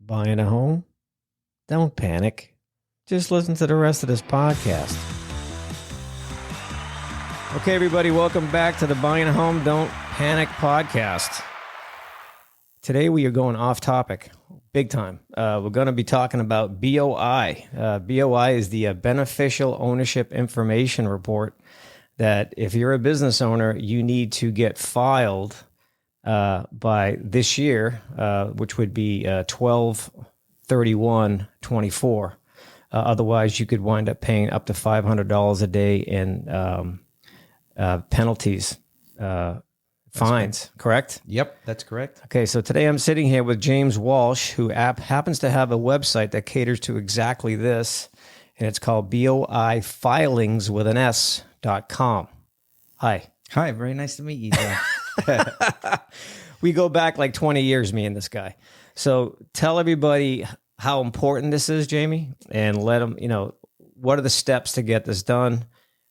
Buying a home? Don't panic. Just listen to the rest of this podcast. Okay, everybody, welcome back to the Buying a Home Don't Panic podcast. Today we are going off topic, big time. We're going to be talking about BOI. BOI is the Beneficial Ownership Information Report that if you're a business owner, you need to get filed by this year, which would be 12/31/24. Otherwise, you could wind up paying up to $500 a day in penalties, fines, correct? Yep, that's correct. Okay, so today I'm sitting here with James Walsh, who happens to have a website that caters to exactly this, and it's called boifilings.com. Hi. Hi, very nice to meet you, Joe. We go back like 20 years, me and this guy. So tell everybody how important this is, Jamie, and let them, what are the steps to get this done?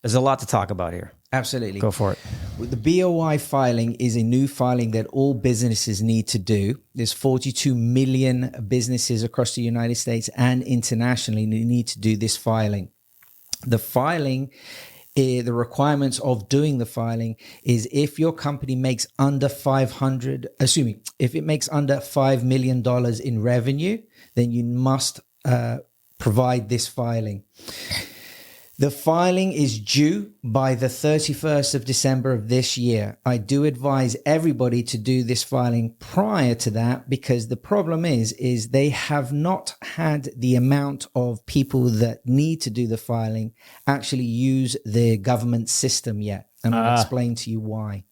There's a lot to talk about here. Absolutely. Go for it. The BOI filing is a new filing that all businesses need to do. There's 42 million businesses across the United States and internationally who need to do this filing. The filing, the requirements of doing the filing is if your company makes under if it makes under $5 million in revenue, then you must provide this filing. The filing is due by the 31st of December of this year. I do advise everybody to do this filing prior to that because the problem is they have not had the amount of people that need to do the filing actually use the government system yet. And I'll explain to you why.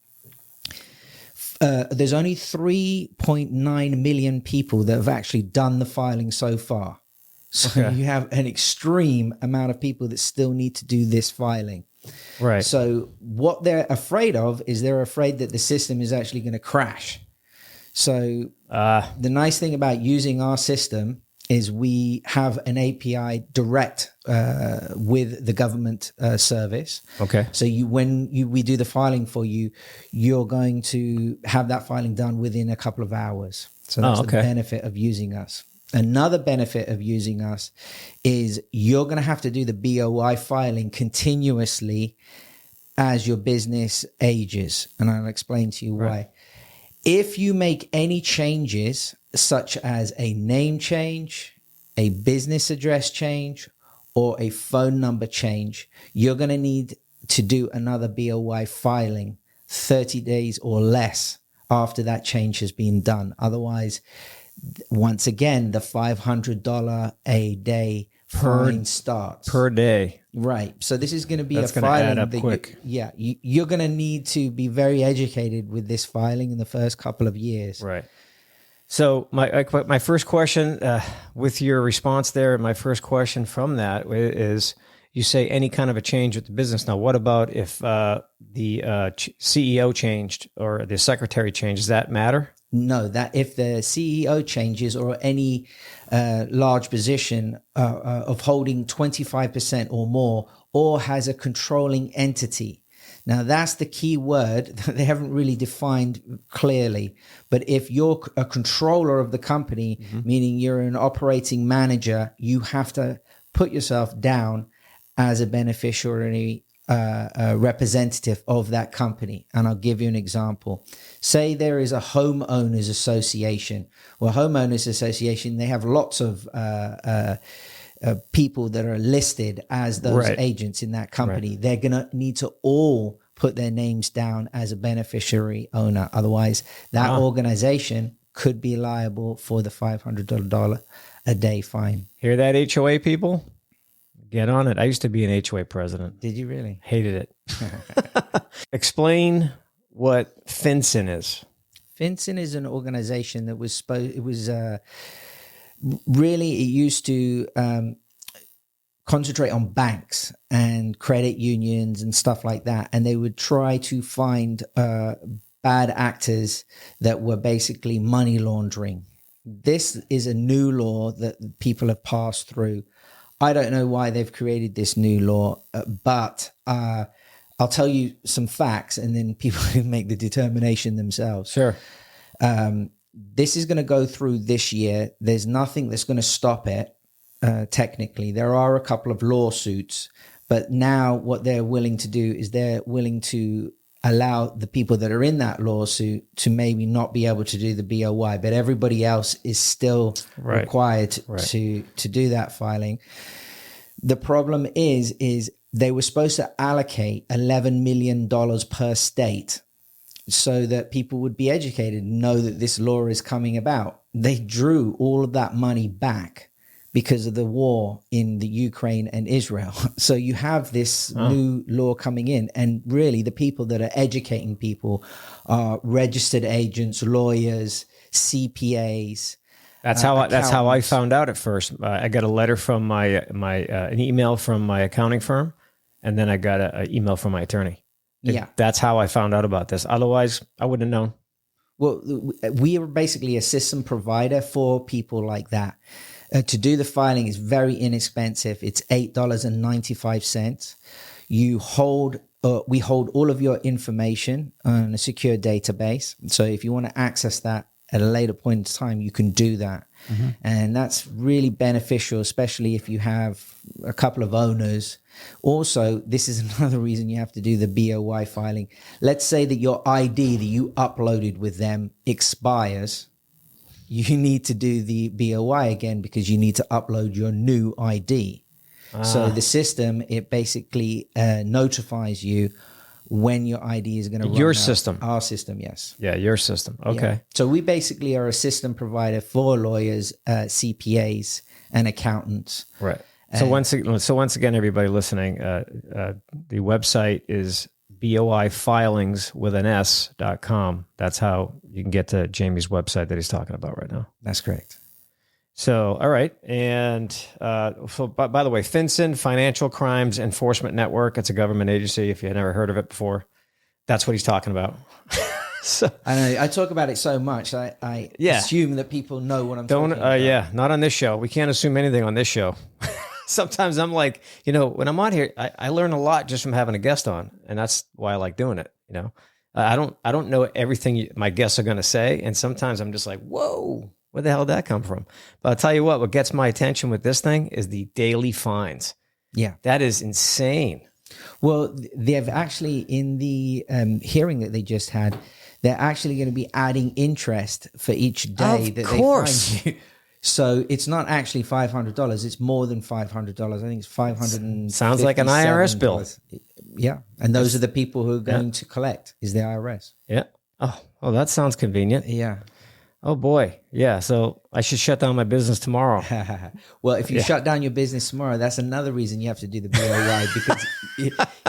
There's only 3.9 million people that have actually done the filing so far. So you have an extreme amount of people that still need to do this filing. Right. So what they're afraid of is they're afraid that the system is actually going to crash. So the nice thing about using our system is we have an API direct with the government service. Okay. So we do the filing for you, you're going to have that filing done within a couple of hours. So that's the benefit of using us. Another benefit of using us is you're going to have to do the BOI filing continuously as your business ages. And I'll explain to you why. If you make any changes, such as a name change, a business address change, or a phone number change, you're going to need to do another BOI filing 30 days or less after that change has been done. Otherwise, once again, the $500 a day fine starts per day. Right. So this is going to be That's a filing add up that quick. You're going to need to be very educated with this filing in the first couple of years. Right. So my first question, with your response there, my first question from that is, you say any kind of a change with the business. Now, what about if the CEO changed or the secretary changed? Does that matter? No, that if the CEO changes or any large position of holding 25% or more, or has a controlling entity. Now, that's the key word that they haven't really defined clearly. But if you're a controller of the company, meaning you're an operating manager, you have to put yourself down as a beneficiary representative of that company. And I'll give you an example. Say there is a homeowners association. Well, homeowners association, they have lots of people that are listed as those agents in that company. They're going to need to all put their names down as a beneficiary owner. Otherwise, that organization could be liable for the $500 a day fine. Hear that, HOA people? Get on it. I used to be an HOA president. Did you really? Hated it. Explain what FinCEN is. FinCEN is an organization that really used to concentrate on banks and credit unions and stuff like that. And they would try to find bad actors that were basically money laundering. This is a new law that people have passed through. I don't know why they've created this new law, but I'll tell you some facts and then people can make the determination themselves. Sure. this is going to go through this year. There's nothing that's going to stop it. Technically, there are a couple of lawsuits, but now what they're willing to do is they're willing to allow the people that are in that lawsuit to maybe not be able to do the BOI, but everybody else is still required to do that filing. The problem is they were supposed to allocate $11 million per state so that people would be educated and know that this law is coming about. They drew all of that money back because of the war in the Ukraine and Israel. So you have this new law coming in, and really the people that are educating people are registered agents, lawyers, CPAs. That's how I found out at first. I got a letter from an email from my accounting firm, and then I got an email from my attorney. That's how I found out about this. Otherwise, I wouldn't have known. Well, we are basically a system provider for people like that. To do the filing is very inexpensive. It's $8.95. We hold all of your information on a secure database. So if you want to access that at a later point in time, you can do that. Mm-hmm. And that's really beneficial, especially if you have a couple of owners. Also, this is another reason you have to do the BOI filing. Let's say that your ID that you uploaded with them expires. You need to do the BOI again because you need to upload your new ID. So the system, it basically notifies you when your ID is going to run your out. system. Our system, yes. Yeah, your system. Okay. Yeah. So we basically are a system provider for lawyers, CPAs, and accountants. Right. So once again, everybody listening, the website is boifilings.com. That's how you can get to Jamie's website that he's talking about right now. That's correct. So, all right. And so, by the way, FinCEN, Financial Crimes Enforcement Network, it's a government agency. If you've never heard of it before, that's what he's talking about. So I know I talk about it so much. I assume that people know what I'm talking about. Yeah, not on this show. We can't assume anything on this show. Sometimes I'm like, when I'm on here, I learn a lot just from having a guest on, and that's why I like doing it. I don't know everything my guests are going to say, and sometimes I'm just like, whoa, where the hell did that come from? But I'll tell you what gets my attention with this thing is the daily fines. Yeah, that is insane. Well, they've actually in the hearing that they just had, they're actually going to be adding interest for each day that they fine you. So it's not actually $500. It's more than $500. I think it's $500. Sounds like an IRS bill. Yeah. And those are the people who are going to collect is the IRS. Yeah. Oh, that sounds convenient. Yeah. Oh boy. Yeah. So I should shut down my business tomorrow. Well, if you shut down your business tomorrow, that's another reason you have to do the BOI because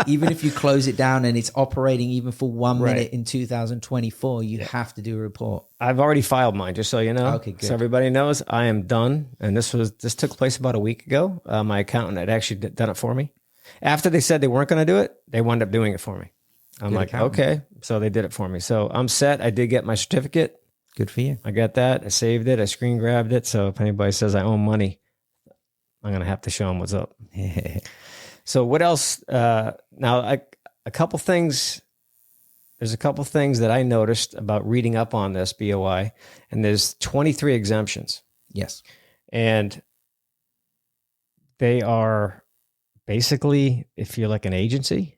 even if you close it down and it's operating even for 1 minute in 2024, you have to do a report. I've already filed mine, just so you know. Okay, good. So everybody knows I am done. And this took place about a week ago. My accountant had actually done it for me. After they said they weren't going to do it, they wound up doing it for me. I'm good like, accountant. Okay. So they did it for me. So I'm set. I did get my certificate. Good for you. I got that. I saved it. I screen grabbed it. So if anybody says I owe money, I'm going to have to show them what's up. So what else? Now, a couple things. There's a couple things that I noticed about reading up on this BOI, and there's 23 exemptions. Yes. And they are basically, if you're like an agency,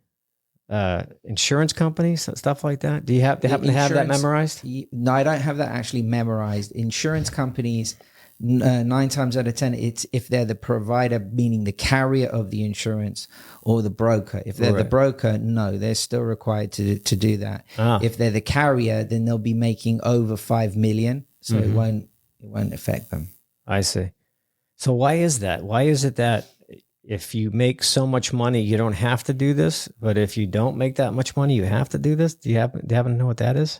insurance companies, stuff like that. Do you happen to have that memorized? No, I don't have that actually memorized. Insurance companies, 9 times out of 10, it's if they're the provider, meaning the carrier of the insurance, or the broker. If they're the broker, no, they're still required to do that. If they're the carrier, then they'll be making over 5 million, so it won't affect them. I see. So why is that? Why is it that if you make so much money, you don't have to do this, but if you don't make that much money, you have to do this? Do you happen to know what that is?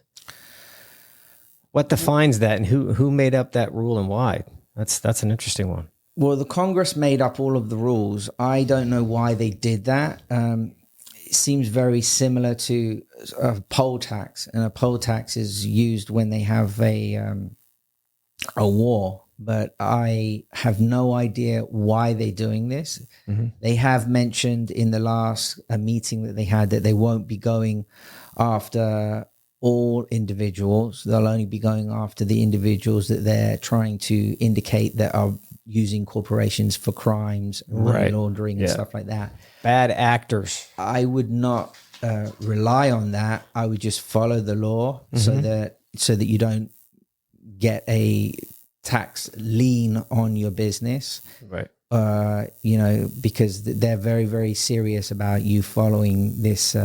What defines that, and who made up that rule and why? That's an interesting one. Well, the Congress made up all of the rules. I don't know why they did that. It seems very similar to a poll tax, and a poll tax is used when they have a war. But I have no idea why they're doing this. Mm-hmm. They have mentioned in the last meeting that they had that they won't be going after all individuals. They'll only be going after the individuals that they're trying to indicate that are using corporations for crimes, money laundering, and stuff like that. Bad actors. I would not rely on that. I would just follow the law so that you don't get a tax lien on your business. Right. Because they're very, very serious about you following this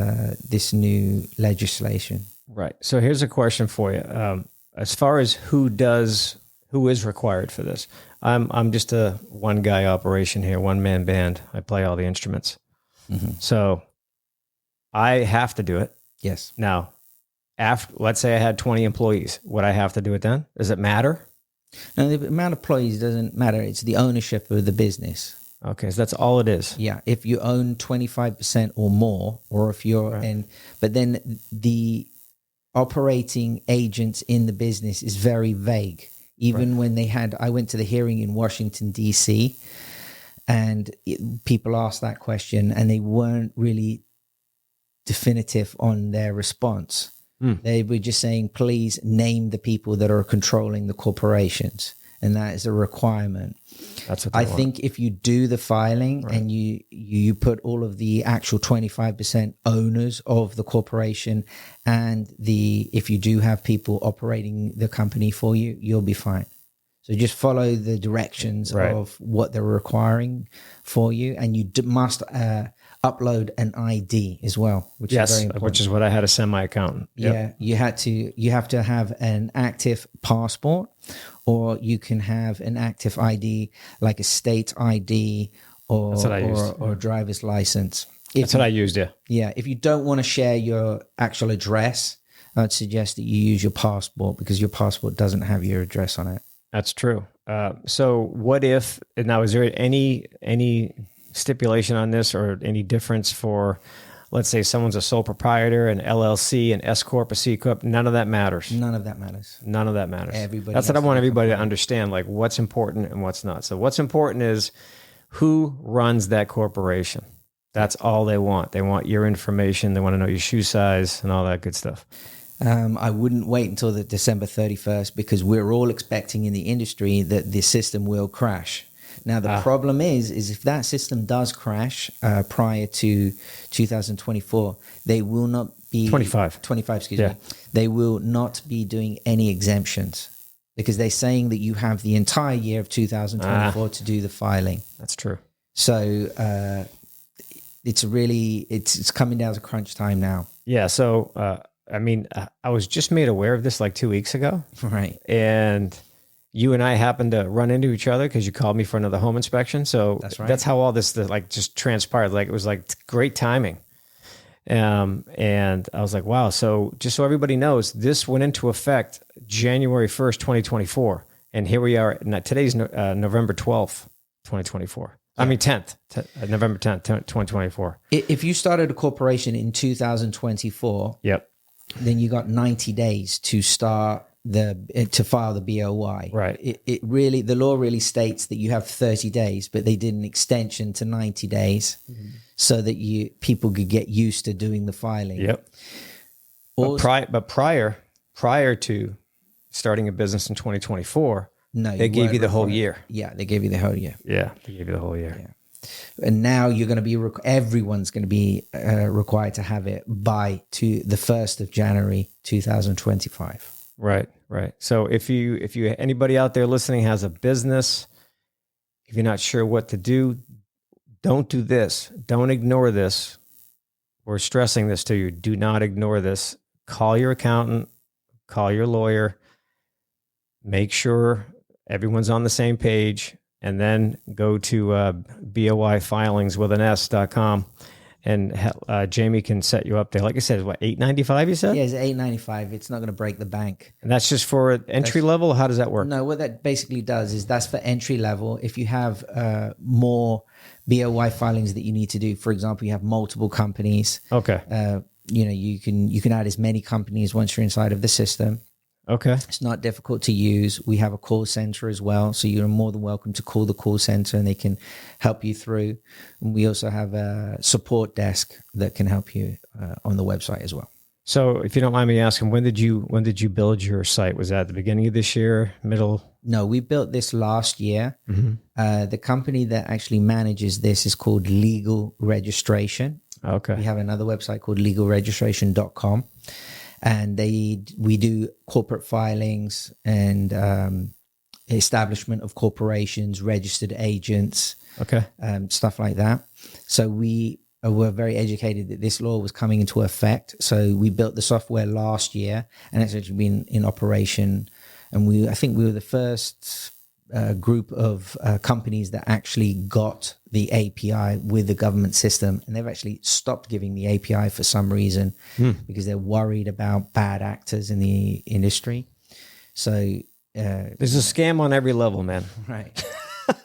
new legislation. Right. So here's a question for you. As far as who is required for this, I'm just a one guy operation here, one man band. I play all the instruments. So I have to do it. Yes. Now, let's say I had 20 employees. Would I have to do it then? Does it matter? No, the amount of employees doesn't matter. It's the ownership of the business. Okay, so that's all it is. Yeah, if you own 25% or more, or if you're but then the operating agents in the business is very vague. Even when I went to the hearing in Washington, D.C., and people asked that question and they weren't really definitive on their response. They were just saying, please name the people that are controlling the corporations. And that is a requirement. That's what I think if you do the filing and you put all of the actual 25% owners of the corporation and if you do have people operating the company for you, you'll be fine. So just follow the directions of what they're requiring for you. And you must upload an ID as well, which is very important. Which is what I had a semi-accountant. Yep. Yeah, you have to have an active passport, or you can have an active ID like a state ID or a driver's license. That's what I used, yeah. Yeah, if you don't want to share your actual address, I'd suggest that you use your passport because your passport doesn't have your address on it. That's true. So what if, now is there any stipulation on this or any difference for, let's say someone's a sole proprietor, an LLC, an S Corp, a C Corp? None of that matters. None of that matters. None of that matters. That's what I want everybody to understand, like what's important and what's not. So what's important is who runs that corporation. That's all they want. They want your information. They want to know your shoe size and all that good stuff. I wouldn't wait until the December 31st because we're all expecting in the industry that the system will crash. Now, the problem is if that system does crash prior to 2024, they will not be... 25, excuse me. They will not be doing any exemptions because they're saying that you have the entire year of 2024 to do the filing. That's true. So it's coming down to crunch time now. Yeah, so... I was just made aware of this like 2 weeks ago. Right. And you and I happened to run into each other because you called me for another home inspection. So that's how all this like just transpired. Like it was like great timing. And I was like, wow. So just so everybody knows, this went into effect January 1st, 2024. And here we are. Today's November 12th, 2024. I mean, 10th, November 10th, 2024. If you started a corporation in 2024, then you got 90 days to start to file the BOI. Right. The law really states that you have 30 days, but they did an extension to 90 days so that people could get used to doing the filing. Yep. But prior to starting a business in 2024, they gave you the whole year. Yeah, they gave you the whole year. Yeah, they gave you the whole year. Yeah. And now you're going to be everyone's going to be required to have it by the 1st of January 2025. Right. So if anybody out there listening has a business, if you're not sure what to do, don't do this. Don't ignore this. We're stressing this to you. Do not ignore this. Call your accountant, call your lawyer, make sure everyone's on the same page. And then go to BOI filings with an S.com and Jamie can set you up there. Like I said, what, $895 you said? Yeah, it's $895. It's not going to break the bank. And that's just for entry level? How does that work? No, what that basically does is that's for entry level. If you have more BOI filings that you need to do, for example, you have multiple companies. Okay. You can add as many companies once you're inside of the system. Okay. It's not difficult to use. We have a call center as well. So you're more than welcome to call the call center and they can help you through. And we also have a support desk that can help you on the website as well. So, if you don't mind me asking, when did you build your site? Was that at the beginning of this year, middle? No, we built this last year. The company that actually manages this is called Legal Registration. Okay. We have another website called legalregistration.com, and we do corporate filings and establishment of corporations, registered agents, Okay. Stuff like that. So we were very educated that this law was coming into effect. So we built the software last year, and it's actually been in operation. And I think we were the first group of companies that actually got the API with the government system, and they've actually stopped giving the API for some reason because they're worried about bad actors in the industry. So there's a scam on every level, man. Right.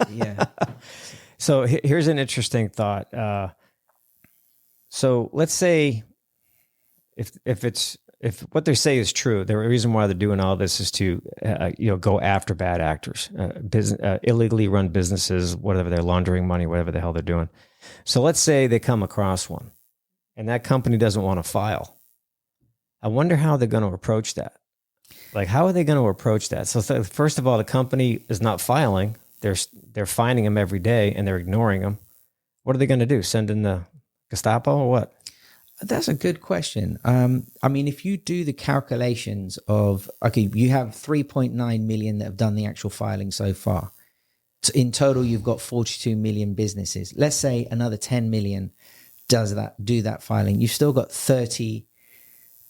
Yeah. So here's an interesting thought. So let's say if what they say is true, the reason why they're doing all this is to go after bad actors, illegally run businesses, whatever they're laundering money, whatever the hell they're doing. So let's say they come across one, and that company doesn't want to file. I wonder how they're going to approach that. Like, how are they going to approach that? So first of all, the company is not filing. They're finding them every day, and they're ignoring them. What are they going to do? Send in the Gestapo or what? That's a good question. I mean, if you do the calculations of, okay, you have 3.9 million that have done the actual filing so far. In total, you've got 42 million businesses. Let's say another 10 million do that filing. You've still got 30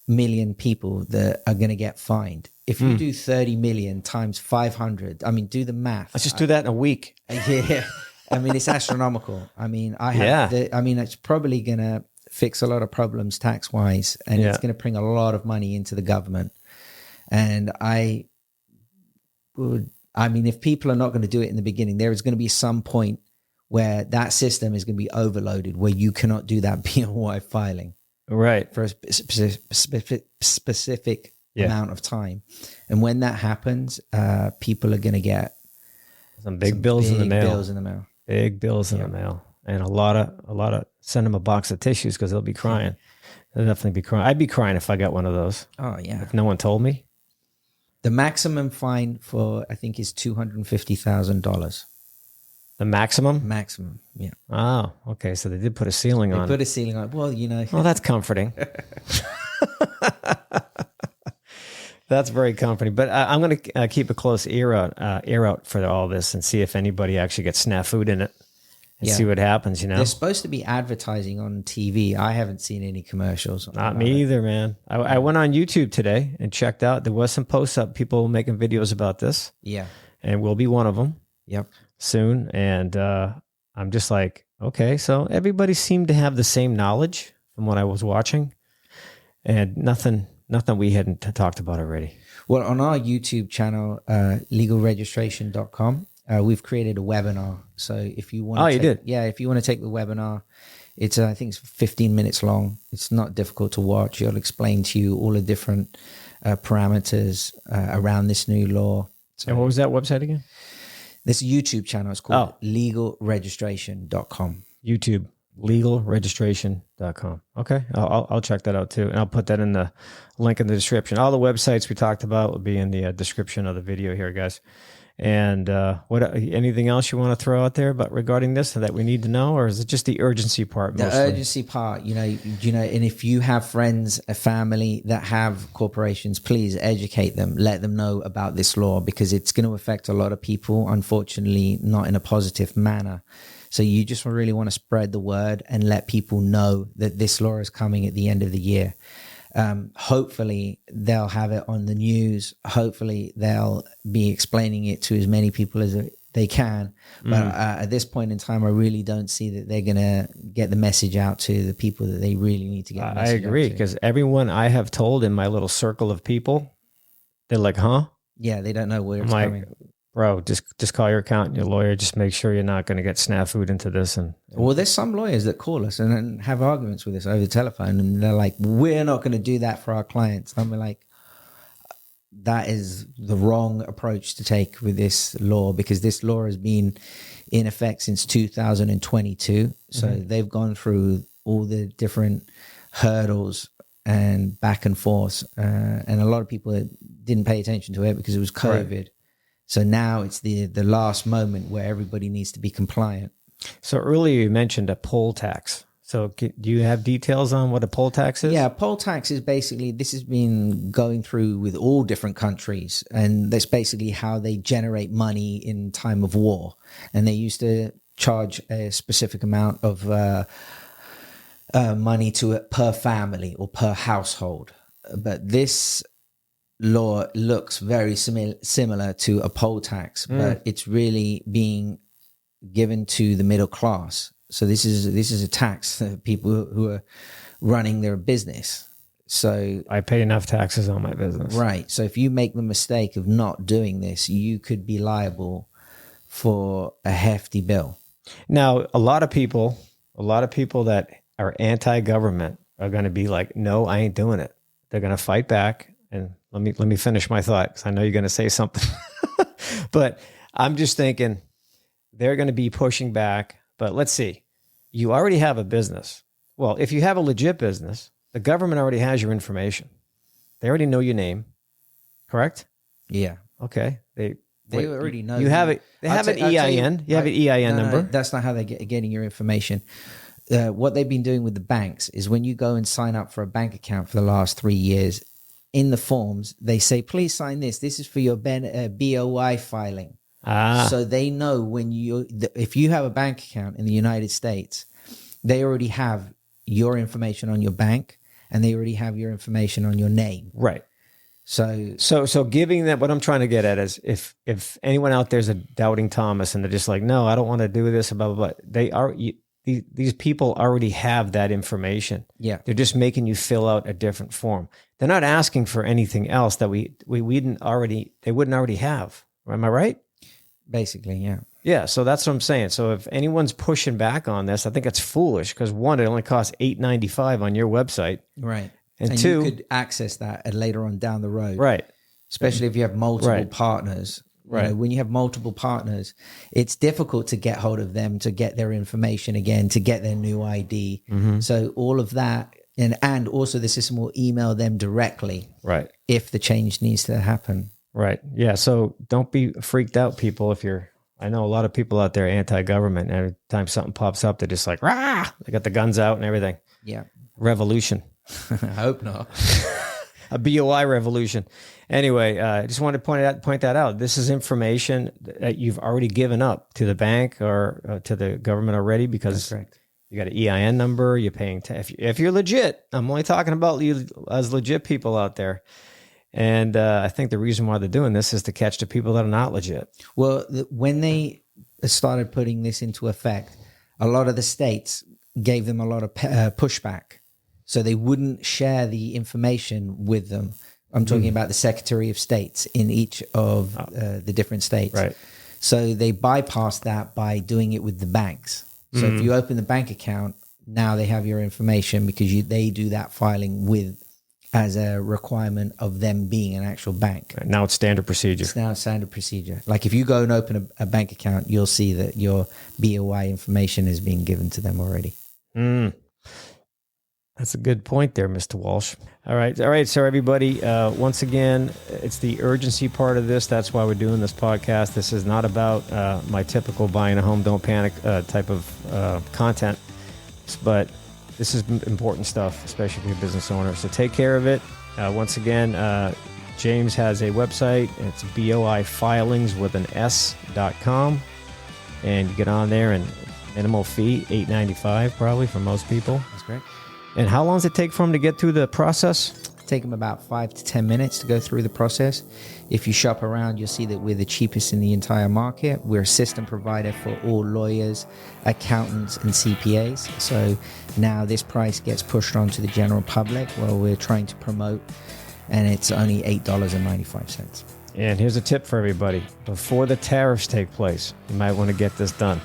million people that are going to get fined. If you do 30 million times 500, I mean, do the math. Let's just do that in a week. Yeah. I mean, it's astronomical. I mean, it's probably going to fix a lot of problems tax-wise, and it's going to bring a lot of money into the government. And if people are not going to do it in the beginning, there is going to be some point where that system is going to be overloaded, where you cannot do that BOI filing. Right. For a specific amount of time. And when that happens, people are going to get some big bills in the mail. Big bills in Yeah. the mail. And a lot of send them a box of tissues because they'll be crying. They'll definitely be crying. I'd be crying if I got one of those. Oh, yeah. If no one told me. The maximum fine I think, is $250,000. The maximum? Maximum, yeah. Oh, okay. So they did put a ceiling on. They put a ceiling on it. Well, Well, that's comforting. That's very comforting. But I'm going to keep a close ear out for all this and see if anybody actually gets snafu'd in it and see what happens, They're supposed to be advertising on TV. I haven't seen any commercials. Not me either, man. I went on YouTube today and checked out. There was some posts up, people making videos about this. Yeah. And we'll be one of them. Yep. Soon. And I'm just like, okay, so everybody seemed to have the same knowledge from what I was watching, and nothing we hadn't talked about already. Well, on our YouTube channel, legalregistration.com, we've created a webinar. So if you want you did? Yeah, if you want to take the webinar, it's I think it's 15 minutes long. It's not difficult to watch. It'll explain to you all the different parameters around this new law. So, and what was that website again? This YouTube channel is called legalregistration.com. YouTube, legalregistration.com. Okay, I'll check that out too. And I'll put that in the link in the description. All the websites we talked about will be in the description of the video here, guys. And anything else you want to throw out there about regarding this that we need to know, or is it just the urgency part? The mostly? urgency part, and if you have friends, a family that have corporations, please educate them, let them know about this law, because it's going to affect a lot of people, unfortunately, not in a positive manner. So you just really want to spread the word and let people know that this law is coming at the end of the year. Hopefully they'll have it on the news. Hopefully they'll be explaining it to as many people as they can. But at this point in time, I really don't see that they're going to get the message out to the people that they really need to get the message out to. I agree, because everyone I have told in my little circle of people, they're like, huh? Yeah, they don't know where it's coming. Bro, just call your accountant, your lawyer. Just make sure you're not going to get snafu'd into this. Well, there's some lawyers that call us and have arguments with us over the telephone, and they're like, "We're not going to do that for our clients." And I'm like, that is the wrong approach to take with this law, because this law has been in effect since 2022. So they've gone through all the different hurdles and back and forth. And a lot of people didn't pay attention to it because it was COVID. Right. So now it's the last moment where everybody needs to be compliant. So earlier you mentioned a poll tax. So do you have details on what a poll tax is? Yeah, poll tax is basically, this has been going through with all different countries. And that's basically how they generate money in time of war. And they used to charge a specific amount of money to it per family or per household. But this law looks very similar to a poll tax, but it's really being given to the middle class. So this is a tax for people who are running their business. So I pay enough taxes on my business. Right. So if you make the mistake of not doing this, you could be liable for a hefty bill. Now, a lot of people that are anti-government are going to be like, no, I ain't doing it. They're going to fight back. And let me finish my thought, because I know you're going to say something. But I'm just thinking they're going to be pushing back. But let's see, you already have a business. Well, if you have a legit business, the government already has your information. They already know your name, correct? Yeah. Okay. They already know. You have it. They have an EIN. You have an EIN number. No, that's not how they're getting your information. What they've been doing with the banks is when you go and sign up for a bank account for the last 3 years, in the forms, they say, please sign this. This is for your BOI filing. So they know if you have a bank account in the United States, they already have your information on your bank and they already have your information on your name. Right. So giving that, what I'm trying to get at is if anyone out there's a doubting Thomas and they're just like, no, I don't want to do this, blah, blah, blah. These people already have that information. Yeah. They're just making you fill out a different form. They're not asking for anything else that they wouldn't already have. Am I right? Basically, yeah. Yeah, so that's what I'm saying. So if anyone's pushing back on this, I think it's foolish because one, it only costs $8.95 on your website. Right. And two, you could access that later on down the road. Right. Especially if you have multiple partners. Right. You know, when you have multiple partners, it's difficult to get hold of them, to get their information again, to get their new ID. Mm-hmm. So all of that, and also the system will email them directly. Right. If the change needs to happen. Right. Yeah. So don't be freaked out, people. I know a lot of people out there anti-government. Every time something pops up, they're just like, rah! They got the guns out and everything. Yeah. Revolution. I hope not. A BOI revolution. Anyway, I just wanted to point that out. This is information that you've already given up to the bank or to the government already because you got an EIN number. You're paying if you're legit. I'm only talking about you as legit people out there. And I think the reason why they're doing this is to catch the people that are not legit. Well, when they started putting this into effect, a lot of the states gave them a lot of pushback. So they wouldn't share the information with them. I'm talking about the Secretary of States in each of the different states. Right. So they bypassed that by doing it with the banks. So if you open the bank account, now they have your information because they do that filing as a requirement of them being an actual bank. Right. Now it's standard procedure. It's now standard procedure. Like if you go and open a bank account, you'll see that your BOI information is being given to them already. That's a good point there, Mr. Walsh. All right. So everybody, once again, it's the urgency part of this. That's why we're doing this podcast. This is not about my typical buying a home, don't panic type of content, but this is important stuff, especially for your business owner. So take care of it. Once again, James has a website. It's boifilings.com. And you get on there and minimal fee, $8.95 probably for most people. That's correct. And how long does it take for them to get through the process? Take them about 5 to 10 minutes to go through the process. If you shop around, you'll see that we're the cheapest in the entire market. We're a system provider for all lawyers, accountants, and CPAs. So now this price gets pushed on to the general public while we're trying to promote, and it's only $8.95. And here's a tip for everybody. Before the tariffs take place, you might want to get this done.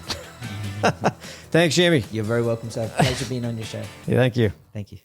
Thanks, Jamie. You're very welcome, sir. Pleasure being on your show. Yeah, thank you. Thank you.